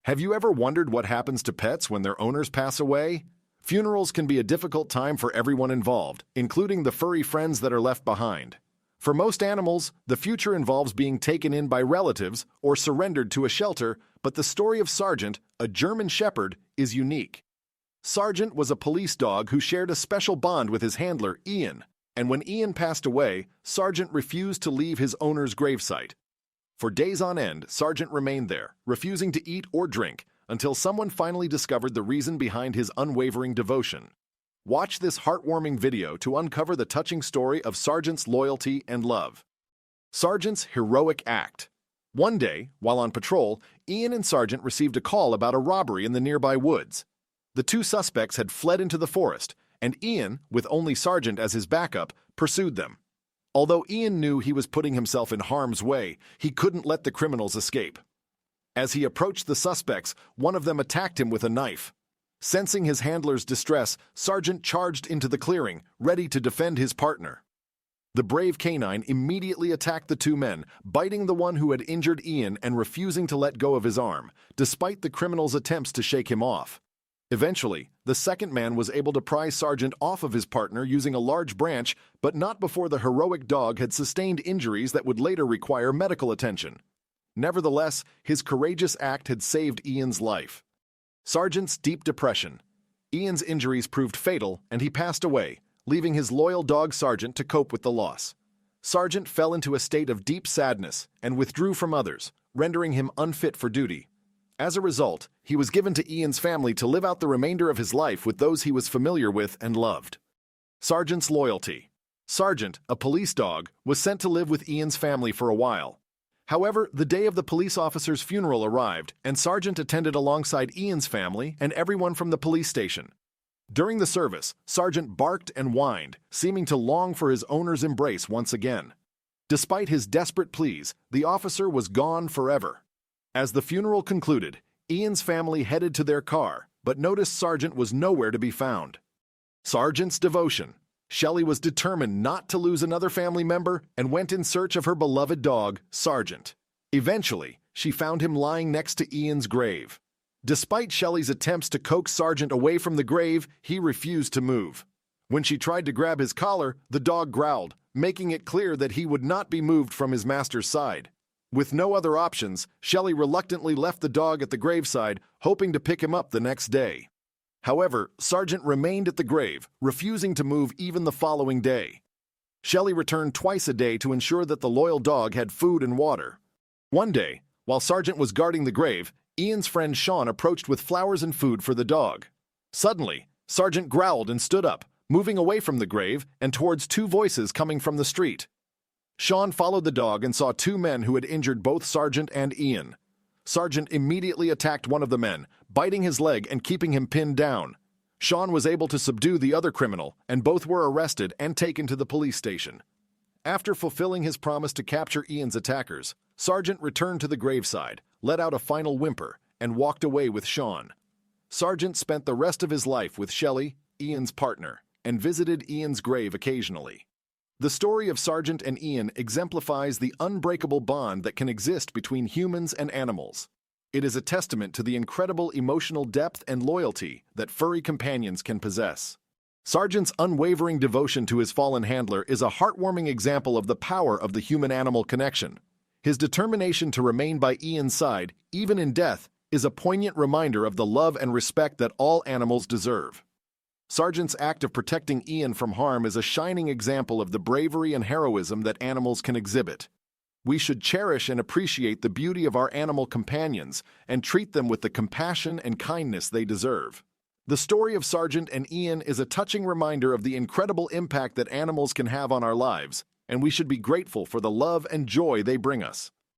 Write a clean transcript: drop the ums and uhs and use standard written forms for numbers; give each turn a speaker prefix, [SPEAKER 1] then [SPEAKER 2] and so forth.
[SPEAKER 1] Have you ever wondered what happens to pets when their owners pass away? Funerals can be a difficult time for everyone involved, including the furry friends that are left behind. For most animals, the future involves being taken in by relatives or surrendered to a shelter, but the story of Sergeant, a German Shepherd, is unique. Sergeant was a police dog who shared a special bond with his handler, Ian, and when Ian passed away, Sergeant refused to leave his owner's gravesite. For days on end, Sergeant remained there, refusing to eat or drink, until someone finally discovered the reason behind his unwavering devotion. Watch this heartwarming video to uncover the touching story of Sergeant's loyalty and love. Sergeant's heroic act. One day, while on patrol, Ian and Sergeant received a call about a robbery in the nearby woods. The two suspects had fled into the forest, and Ian, with only Sergeant as his backup, pursued them. Although Ian knew he was putting himself in harm's way, he couldn't let the criminals escape. As he approached the suspects, one of them attacked him with a knife. Sensing his handler's distress, Sergeant charged into the clearing, ready to defend his partner. The brave canine immediately attacked the two men, biting the one who had injured Ian and refusing to let go of his arm, despite the criminal's attempts to shake him off. Eventually, the second man was able to pry Sergeant off of his partner using a large branch, but not before the heroic dog had sustained injuries that would later require medical attention. Nevertheless, his courageous act had saved Ian's life. Sergeant's deep depression. Ian's injuries proved fatal, and he passed away, leaving his loyal dog Sergeant to cope with the loss. Sergeant fell into a state of deep sadness and withdrew from others, rendering him unfit for duty. As a result, he was given to Ian's family to live out the remainder of his life with those he was familiar with and loved. Sergeant's loyalty. Sergeant, a police dog, was sent to live with Ian's family for a while. However, the day of the police officer's funeral arrived, and Sergeant attended alongside Ian's family and everyone from the police station. During the service, Sergeant barked and whined, seeming to long for his owner's embrace once again. Despite his desperate pleas, the officer was gone forever. As the funeral concluded, Ian's family headed to their car, but noticed Sergeant was nowhere to be found. Sergeant's devotion. Shelly was determined not to lose another family member and went in search of her beloved dog, Sergeant. Eventually, she found him lying next to Ian's grave. Despite Shelly's attempts to coax Sergeant away from the grave, he refused to move. When she tried to grab his collar, the dog growled, making it clear that he would not be moved from his master's side. With no other options, Shelly reluctantly left the dog at the graveside, hoping to pick him up the next day. However, Sergeant remained at the grave, refusing to move even the following day. Shelly returned twice a day to ensure that the loyal dog had food and water. One day, while Sergeant was guarding the grave, Ian's friend Shawn approached with flowers and food for the dog. Suddenly, Sergeant growled and stood up, moving away from the grave and towards two voices coming from the street. Shawn followed the dog and saw two men who had injured both Sergeant and Ian. Sergeant immediately attacked one of the men, biting his leg and keeping him pinned down. Shawn was able to subdue the other criminal, and both were arrested and taken to the police station. After fulfilling his promise to capture Ian's attackers, Sergeant returned to the graveside, let out a final whimper, and walked away with Shawn. Sergeant spent the rest of his life with Shelly, Ian's partner, and visited Ian's grave occasionally. The story of Sergeant and Ian exemplifies the unbreakable bond that can exist between humans and animals. It is a testament to the incredible emotional depth and loyalty that furry companions can possess. Sergeant's unwavering devotion to his fallen handler is a heartwarming example of the power of the human-animal connection. His determination to remain by Ian's side, even in death, is a poignant reminder of the love and respect that all animals deserve. Sergeant's act of protecting Ian from harm is a shining example of the bravery and heroism that animals can exhibit. We should cherish and appreciate the beauty of our animal companions and treat them with the compassion and kindness they deserve. The story of Sergeant and Ian is a touching reminder of the incredible impact that animals can have on our lives, and we should be grateful for the love and joy they bring us.